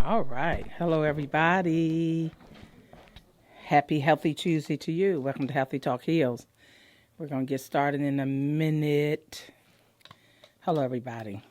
All right. Hello, everybody. Happy Healthy Tuesday to you. Welcome to Healthy Talk Heals. We're going to get started in a minute. Hello, everybody.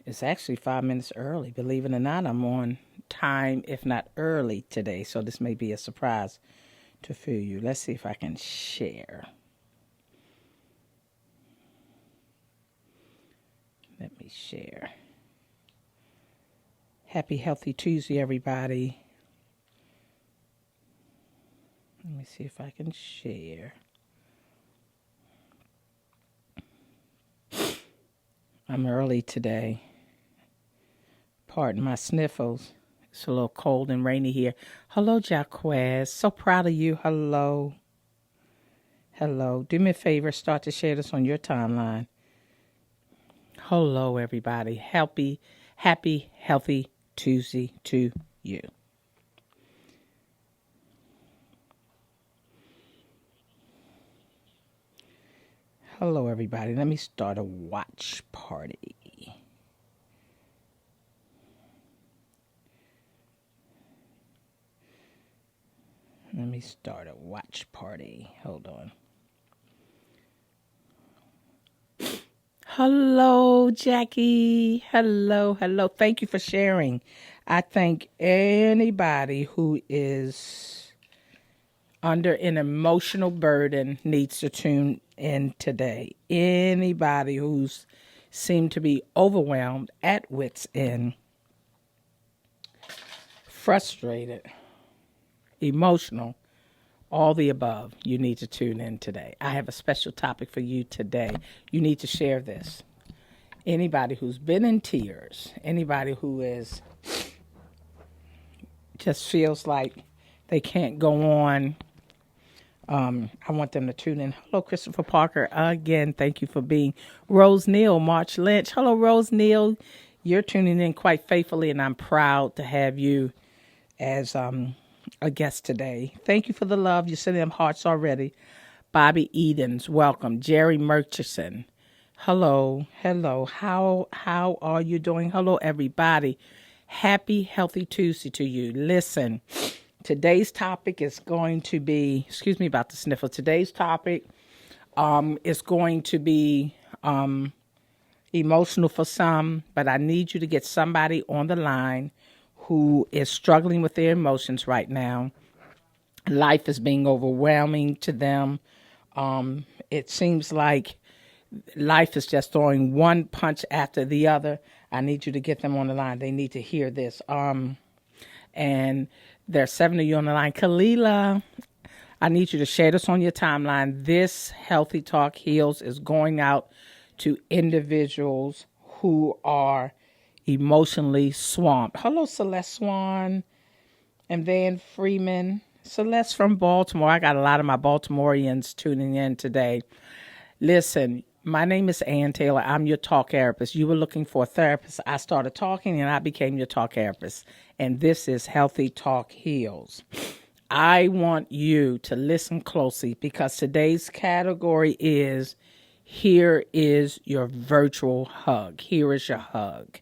It's actually 5 minutes early. Believe it or not, I'm on time, if not early today. So this may be a surprise to for you. Let's see if I can share. Let me share. Happy Healthy Tuesday, everybody. Let me see if I can share. I'm early today. Pardon my sniffles. It's a little cold and rainy here. Hello, Jaquez. So proud of you. Hello. Hello. Do me a favor. Start to share this on your timeline. Hello, everybody. Happy, healthy Tuesday to you. Hello, everybody. Let me start a watch party. Let me start a watch party. Hold on. Hello, Jackie. Hello. Thank you for sharing. I thank anybody who is under an emotional burden needs to tune in today. Anybody who's seemed to be overwhelmed, at wit's end, frustrated, emotional, all the above, you need to tune in today. I have a special topic for you today. You need to share this. Anybody who's been in tears, anybody who is just feels like they can't go on, I want them to tune in. Hello, Christopher Parker. Again, thank you for being. Rose Neal, March Lynch. Hello, Rose Neal. You're tuning in quite faithfully, and I'm proud to have you as a guest today. Thank you for the love. You're sending them hearts already. Bobby Edens, welcome. Jerry Murchison. Hello. How are you doing? Hello, everybody. Happy Healthy Tuesday to you. Listen, today's topic is going to be, excuse me about the sniffle. Today's topic is going to be emotional for some, but I need you to get somebody on the line who is struggling with their emotions right now. Life is being overwhelming to them. It seems like life is just throwing one punch after the other. I need you to get them on the line. They need to hear this. And there's 7 of you on the line. Kalila, I need you to share this on your timeline. This Healthy Talk Heals is going out to individuals who are emotionally swamped. Hello, Celeste Swan and Van Freeman. Celeste from Baltimore. I got a lot of my Baltimoreans tuning in today. Listen, my name is Ann Taylor. I'm your talk-erapist. You were looking for a therapist. I started talking and I became your talk-erapist. And this is Healthy Talk Heals. I want you to listen closely because today's category is here is your virtual hug. Here is your hug.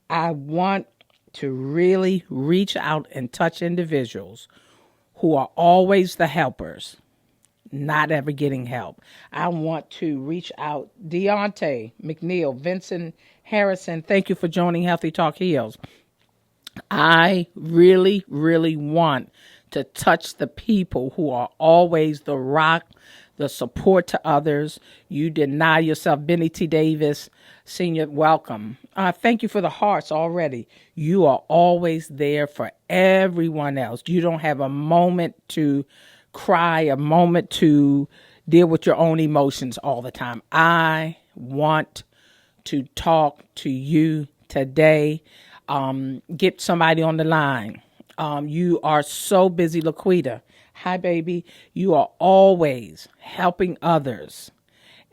I want to really reach out and touch individuals who are always the helpers, not ever getting help. I want to reach out. Deontay McNeil, Vincent Harrison, thank you for joining Healthy Talk Heals. I really want to touch the people who are always the rock, the support to others. You deny yourself. Benny T. Davis, Senior, welcome. Thank you for the hearts already. You are always there for everyone else. You don't have a moment to cry, a moment to deal with your own emotions all the time. I want to talk to you today. Get somebody on the line. You are so busy, Laquita. Hi, baby. You are always helping others.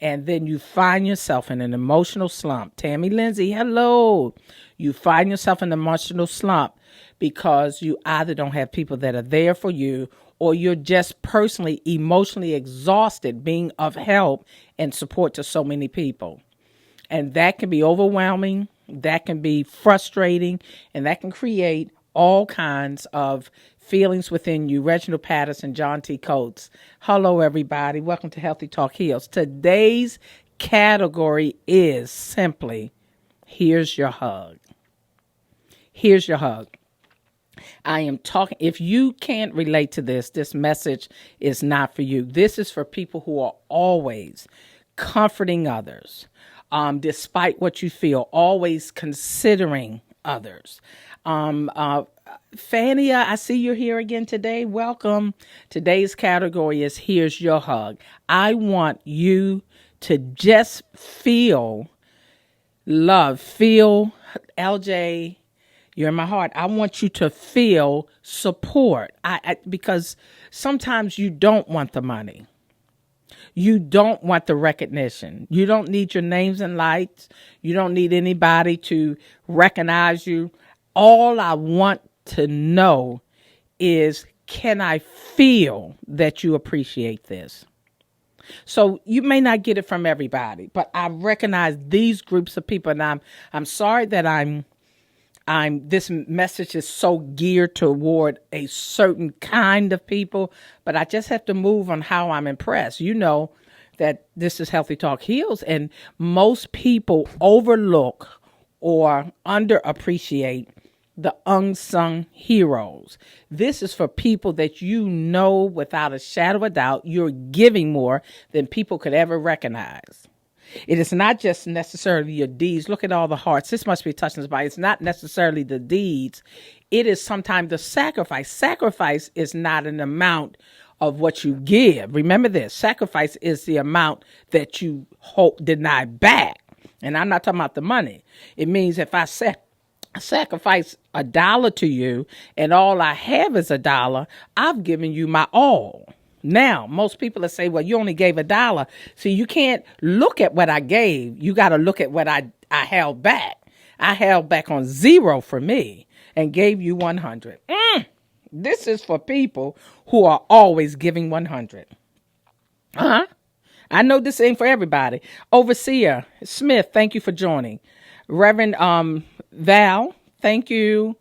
And then you find yourself in an emotional slump. Tammy Lindsay, hello. You find yourself in an emotional slump because you either don't have people that are there for you or you're just personally emotionally exhausted being of help and support to so many people. And that can be overwhelming. That can be frustrating, and that can create all kinds of feelings within you. Reginald Patterson, John T. Coates. Hello, everybody. Welcome to Healthy Talk Heals. Today's category is simply, here's your hug. Here's your hug. I am talking, if you can't relate to this message is not for you. This is for people who are always comforting others, despite what you feel, always considering others. Fania, I see you're here again today. Welcome. Today's category is here's your hug. I want you to just feel love. Feel, LJ, you're in my heart. I want you to feel support. Because sometimes you don't want the money. You don't want the recognition. You don't need your names and lights. You don't need anybody to recognize you. All I want to know is, can I feel that you appreciate this? So you may not get it from everybody, but I recognize these groups of people, and I'm sorry that this message is so geared toward a certain kind of people, but I just have to move on how I'm impressed. You know that this is Healthy Talk Heals, and most people overlook or underappreciate the unsung heroes. This is for people that you know without a shadow of a doubt you're giving more than people could ever recognize. It is not just necessarily your deeds. Look at all the hearts. This must be touching somebody. It's not necessarily the deeds. It is sometimes the sacrifice. Sacrifice is not an amount of what you give. Remember this. Sacrifice is the amount that you deny back. And I'm not talking about the money. It means if I sacrifice $1 to you and all I have is $1, I've given you my all. Now, most people will say, well, you only gave $1. See, you can't look at what I gave. You got to look at what I held back. I held back on 0 for me and gave you 100. This is for people who are always giving 100. I know this ain't for everybody. Overseer Smith, thank you for joining. Reverend Val, thank you.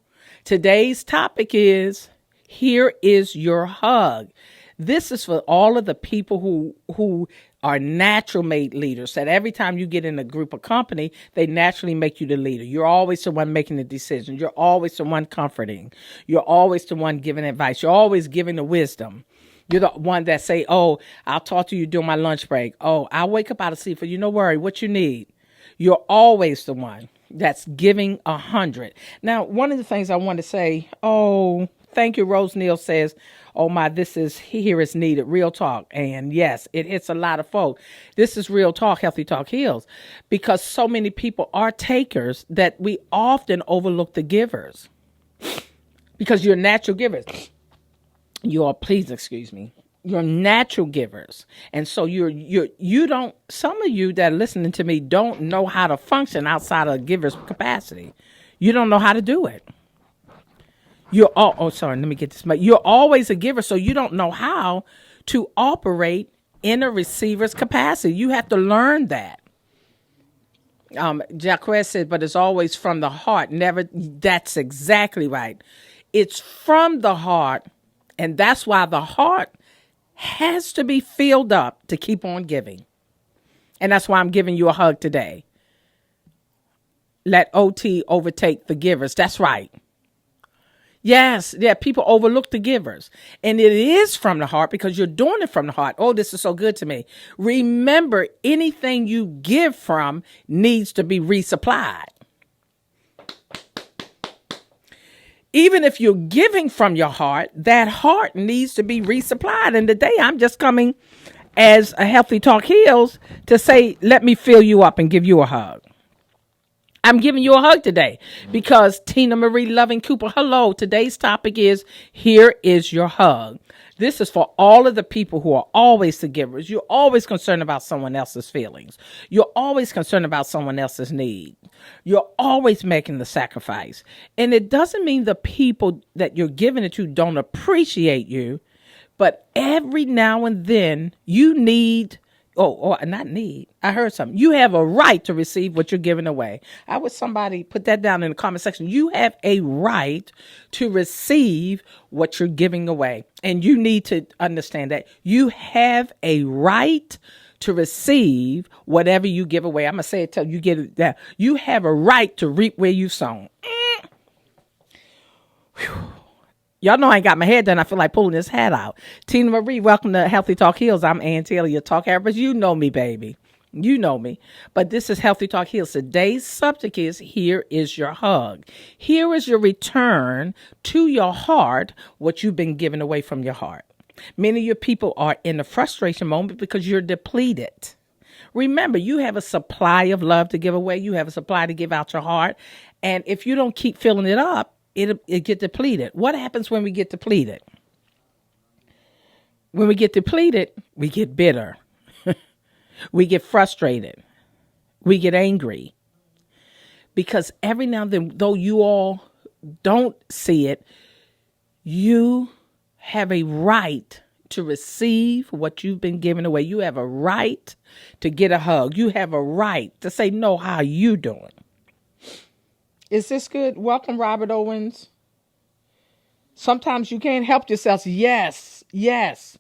Today's topic is, here is your hug. This is for all of the people who are natural made leaders, that every time you get in a group or company, they naturally make you the leader. You're always the one making the decision. You're always the one comforting. You're always the one giving advice. You're always giving the wisdom. You're the one that say, oh, I'll talk to you during my lunch break. Oh, I'll wake up out of sleep for you. No worry, what you need. You're always the one that's giving 100. Now, one of the things I want to say, thank you, Rose Neal says, oh my, here is needed, real talk. And yes, it hits a lot of folk. This is real talk, Healthy Talk Heals, because so many people are takers that we often overlook the givers, because you're natural givers. Please excuse me. You're natural givers. And so you don't, some of you that are listening to me don't know how to function outside of a giver's capacity. You don't know how to do it. Let me get this. You're always a giver, so you don't know how to operate in a receiver's capacity. You have to learn that. Jacques said, but it's always from the heart. That's exactly right. It's from the heart, and that's why the heart has to be filled up to keep on giving. And that's why I'm giving you a hug today. Let OT overtake the givers. That's right. Yes, people overlook the givers. And it is from the heart because you're doing it from the heart. Oh, this is so good to me. Remember, anything you give from needs to be resupplied. Even if you're giving from your heart, that heart needs to be resupplied. And today I'm just coming as a Healthy Talk Heals to say, let me fill you up and give you a hug. I'm giving you a hug today because Tina Marie Loving Cooper, hello. Today's topic is, here is your hug. This is for all of the people who are always the givers. You're always concerned about someone else's feelings. You're always concerned about someone else's need. You're always making the sacrifice. And it doesn't mean the people that you're giving it to don't appreciate you, but every now and then you need, or not need. I heard something. You have a right to receive what you're giving away. I wish somebody put that down in the comment section. You have a right to receive what you're giving away. And you need to understand that you have a right to receive whatever you give away. I'm going to say it till you get it down. You have a right to reap where you've sown. Y'all know I ain't got my hair done. I feel like pulling this hat out. Tina Marie, welcome to Healthy Talk Heals. I'm Ann Taylor, your Talk-erapist. You know me, baby. You know me. But this is Healthy Talk Heals. Today's subject is, here is your hug. Here is your return to your heart, what you've been giving away from your heart. Many of your people are in a frustration moment because you're depleted. Remember, you have a supply of love to give away. You have a supply to give out your heart. And if you don't keep filling it up, it get depleted. What happens when we get depleted? When we get depleted, we get bitter. We get frustrated. We get angry. Because every now and then, though you all don't see it, you have a right to receive what you've been giving away. You have a right to get a hug. You have a right to say, no, how you doing? Is this good? Welcome, Robert Owens. Sometimes you can't help yourself. Yes, yes.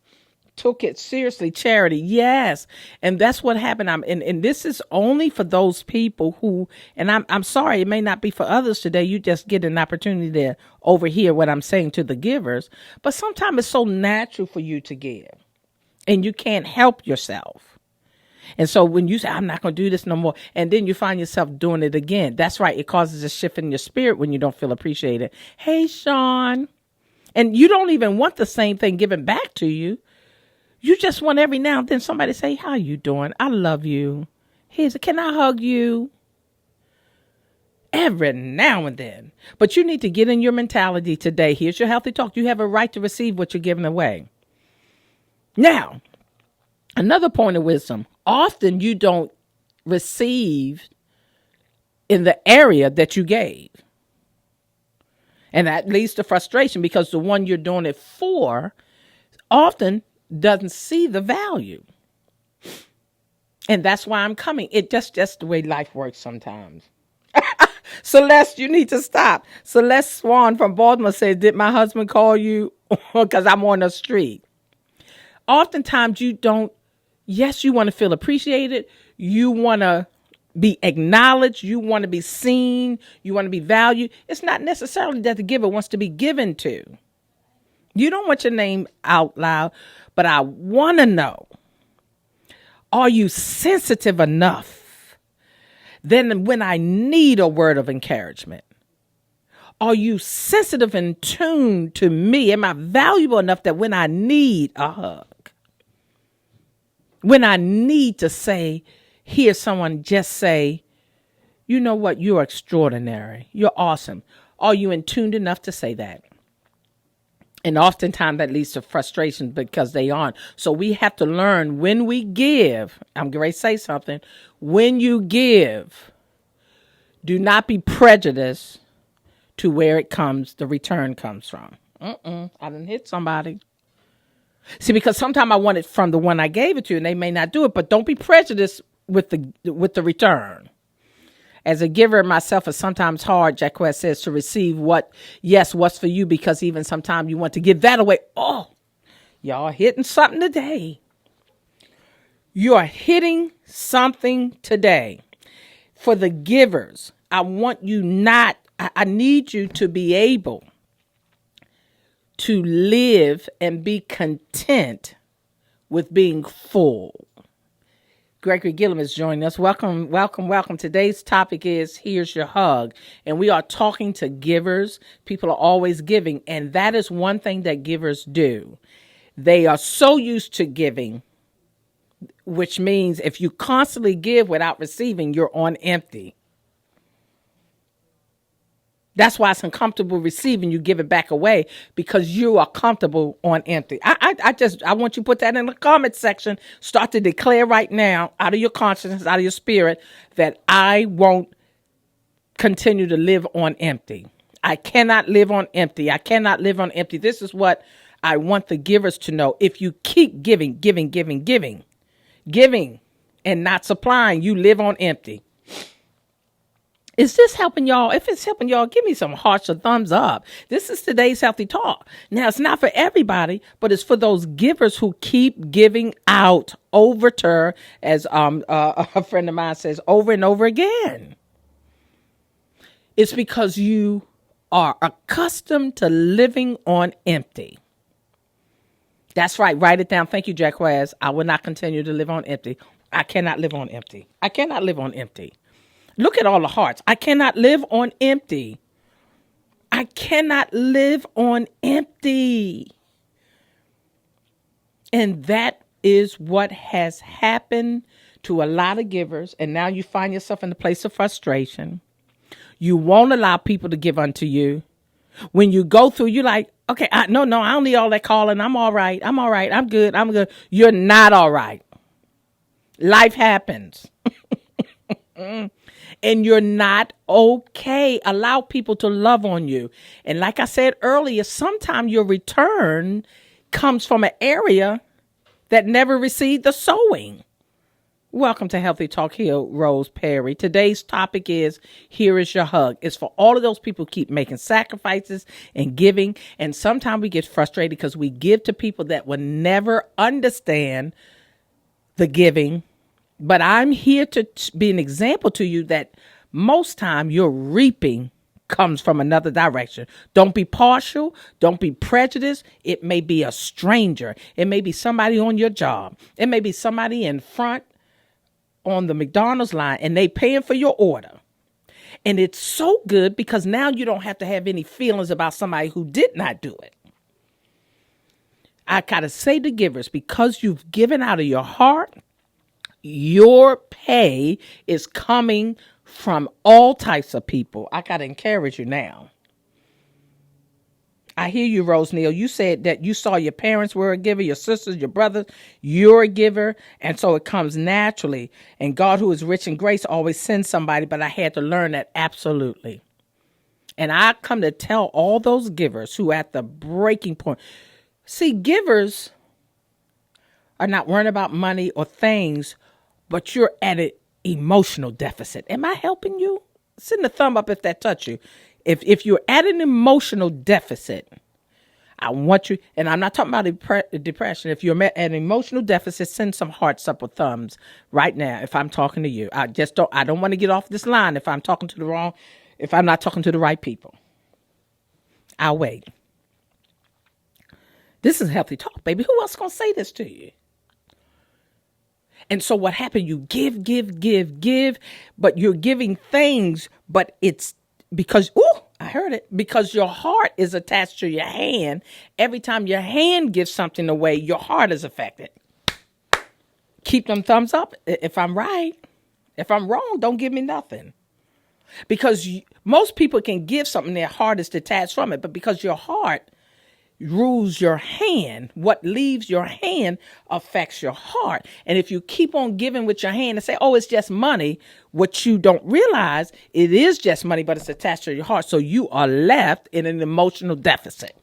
Took it seriously. Charity. Yes. And that's what happened. And this is only for those people who, and I'm sorry, it may not be for others today. You just get an opportunity to overhear what I'm saying to the givers. But sometimes it's so natural for you to give and you can't help yourself. And so when you say, I'm not going to do this no more, and then you find yourself doing it again, that's right. It causes a shift in your spirit when you don't feel appreciated. Hey, Sean. And you don't even want the same thing given back to you. You just want every now and then somebody to say, how you doing? I love you. Can I hug you? Every now and then. But you need to get in your mentality today. Here's your healthy talk. You have a right to receive what you're giving away. Now, another point of wisdom. Often you don't receive in the area that you gave. And that leads to frustration because the one you're doing it for often doesn't see the value. And that's why I'm coming. It just the way life works sometimes. Celeste, you need to stop. Celeste Swan from Baltimore says, did my husband call you? Because I'm on the street. Oftentimes you don't. Yes, you want to feel appreciated. You want to be acknowledged. You want to be seen. You want to be valued. It's not necessarily that the giver wants to be given to. You don't want your name out loud, but I want to know, are you sensitive enough? Then when I need a word of encouragement, are you sensitive and tuned to me? Am I valuable enough that when I need a hug, when I need to say, hear someone just say, you know what, you're extraordinary. You're awesome. Are you in tuned enough to say that? And oftentimes that leads to frustration because they aren't. So we have to learn when we give. I'm going to say something. When you give, do not be prejudiced to where the return comes from. I done hit somebody. See, because sometimes I want it from the one I gave it to, and they may not do it, but don't be prejudiced with the return. As a giver myself, it's sometimes hard, Jacquette says, to receive what's for you, because even sometimes you want to give that away. Oh, y'all hitting something today. You are hitting something today. For the givers, I need you to be able to live and be content with being full. Gregory Gillum is joining us. Welcome, welcome, welcome. Today's topic is, here's your hug. And we are talking to givers. People are always giving. And that is one thing that givers do. They are so used to giving, which means if you constantly give without receiving, you're on empty. That's why it's uncomfortable receiving. You give it back away because you are comfortable on empty. I want you to put that in the comment section. Start to declare right now, out of your consciousness, out of your spirit, that I won't continue to live on empty. I cannot live on empty. I cannot live on empty. This is what I want the givers to know. If you keep giving, Giving and not supplying, you live on empty. Is this helping y'all? If it's helping y'all, give me some hearts or thumbs up. This is today's Healthy Talk. Now, it's not for everybody, but it's for those givers who keep giving out over, as a friend of mine says, over and over again. It's because you are accustomed to living on empty. That's right. Write it down. Thank you, Jacquez. I will not continue to live on empty. I cannot live on empty. I cannot live on empty. Look at all the hearts. I cannot live on empty. I cannot live on empty. And that is what has happened to a lot of givers. And now you find yourself in a place of frustration. You won't allow people to give unto you. When you go through, you're like, okay, no, I don't need all that calling. I'm all right. I'm good. You're not all right. Life happens. And you're not okay. Allow people to love on you. And like I said earlier, sometimes your return comes from an area that never received the sowing. Welcome to Healthy Talk here, Rose Perry. Today's topic is, here is your hug. It's for all of those people who keep making sacrifices and giving. And sometimes we get frustrated because we give to people that will never understand the giving. But I'm here to be an example to you that most time your reaping comes from another direction. Don't be partial. Don't be prejudiced. It may be a stranger. It may be somebody on your job. It may be somebody in front on the McDonald's line and they paying for your order. And it's so good because now you don't have to have any feelings about somebody who did not do it. I gotta say to givers, because you've given out of your heart, your pay is coming from all types of people. I got to encourage you now. I hear you, Rose Neal. You said that you saw your parents were a giver, your sisters, your brothers, you're a giver. And so it comes naturally. And God, who is rich in grace, always sends somebody. But I had to learn that absolutely. And I come to tell all those givers who are at the breaking point. See, givers are not worrying about money or things, but you're at an emotional deficit. Am I helping you? Send a thumb up if that touched you. If you're at an emotional deficit, I want you, and I'm not talking about depression. If you're at an emotional deficit, send some hearts up or thumbs right now if I'm talking to you. I don't want to get off this line if I'm not talking to the right people. I'll wait. This is Healthy Talk, baby. Who else going to say this to you? And so what happened? You give, but you're giving things, but it's because, I heard it, because your heart is attached to your hand. Every time your hand gives something away, your heart is affected. Keep them thumbs up if I'm right. If I'm wrong, don't give me nothing. Because most people can give something, their heart is detached from it, but because your heart rules your hand, what leaves your hand affects your heart. And if you keep on giving with your hand and say, oh, it's just money, what you don't realize, it is just money, but it's attached to your heart. So you are left in an emotional deficit.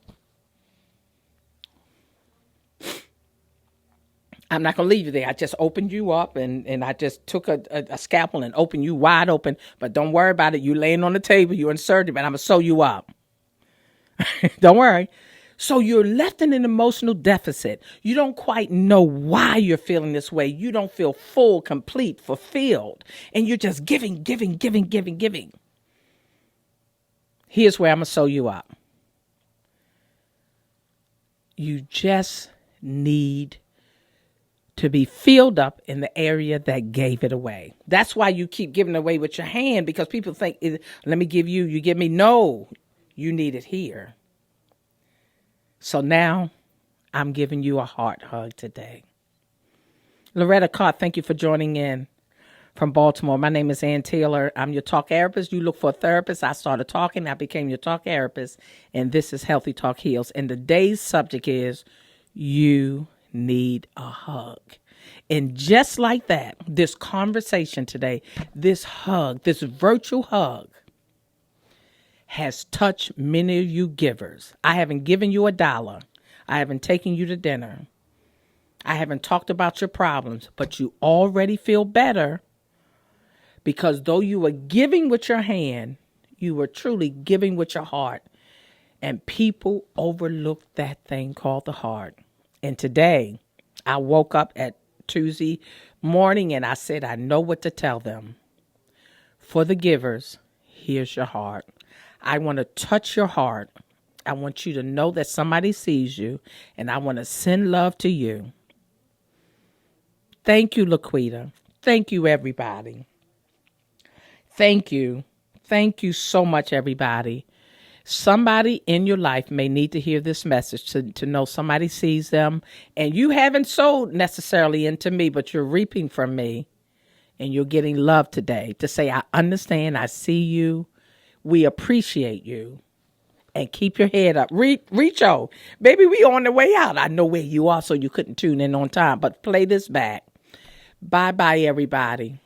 I'm not going to leave you there. I just opened you up and I just took a scalpel and opened you wide open. But don't worry about it. You laying on the table, you inserted, but I'm going to sew you up. Don't worry. So you're left in an emotional deficit. You don't quite know why you're feeling this way. You don't feel full, complete, fulfilled. And you're just giving. Here's where I'm going to sew you up. You just need to be filled up in the area that gave it away. That's why you keep giving away with your hand, because people think, let me give you, you give me. No, you need it here. So now I'm giving you a heart hug today. Loretta Cott, thank you for joining in from Baltimore. My name is Ann Taylor. I'm your talk-erapist. You look for a therapist. I started talking. I became your talk-erapist. And this is Healthy Talk Heals. And today's subject is, you need a hug. And just like that, this conversation today, this hug, this virtual hug, has touched many of you givers. I haven't given you $1. I haven't taken you to dinner. I haven't talked about your problems, but you already feel better because though you were giving with your hand, you were truly giving with your heart. And people overlook that thing called the heart. And today, I woke up at Tuesday morning and I said, I know what to tell them. For the givers, here's your heart. I want to touch your heart. I want you to know that somebody sees you, and I want to send love to you. Thank you, Laquita. Thank you, everybody. Thank you. Thank you so much, everybody. Somebody in your life may need to hear this message to know somebody sees them, and you haven't sowed necessarily into me, but you're reaping from me, and you're getting love today to say, I understand, I see you, we appreciate you, and keep your head up. Richo, baby, we on the way out. I know where you are, so you couldn't tune in on time, but play this back. Bye-bye, everybody.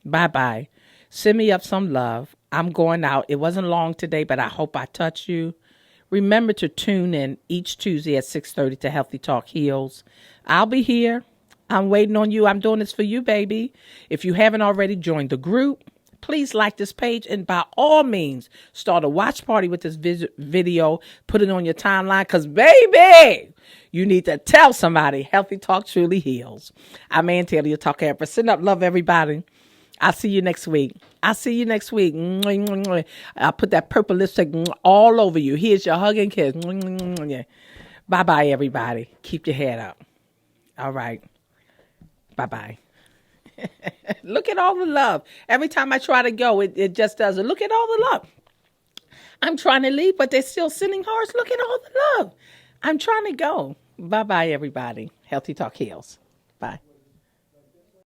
Bye-bye. Send me up some love. I'm going out. It wasn't long today, but I hope I touched you. Remember to tune in each Tuesday at 6:30 to Healthy Talk Heals. I'll be here. I'm waiting on you. I'm doing this for you, baby. If you haven't already joined the group, please like this page, and by all means, start a watch party with this video. Put it on your timeline because, baby, you need to tell somebody Healthy Talk truly heals. I'm Ann Taylor, your Talk-erapist. Send up love, everybody. I'll see you next week. I'll put that purple lipstick all over you. Here's your hug and kiss. Bye-bye, everybody. Keep your head up. All right. Bye-bye. Look at all the love. Every time I try to go, it just doesn't. Look at all the love. I'm trying to leave, but they're still sending hearts. Look at all the love. I'm trying to go. Bye-bye, everybody. Healthy Talk Heals. Bye.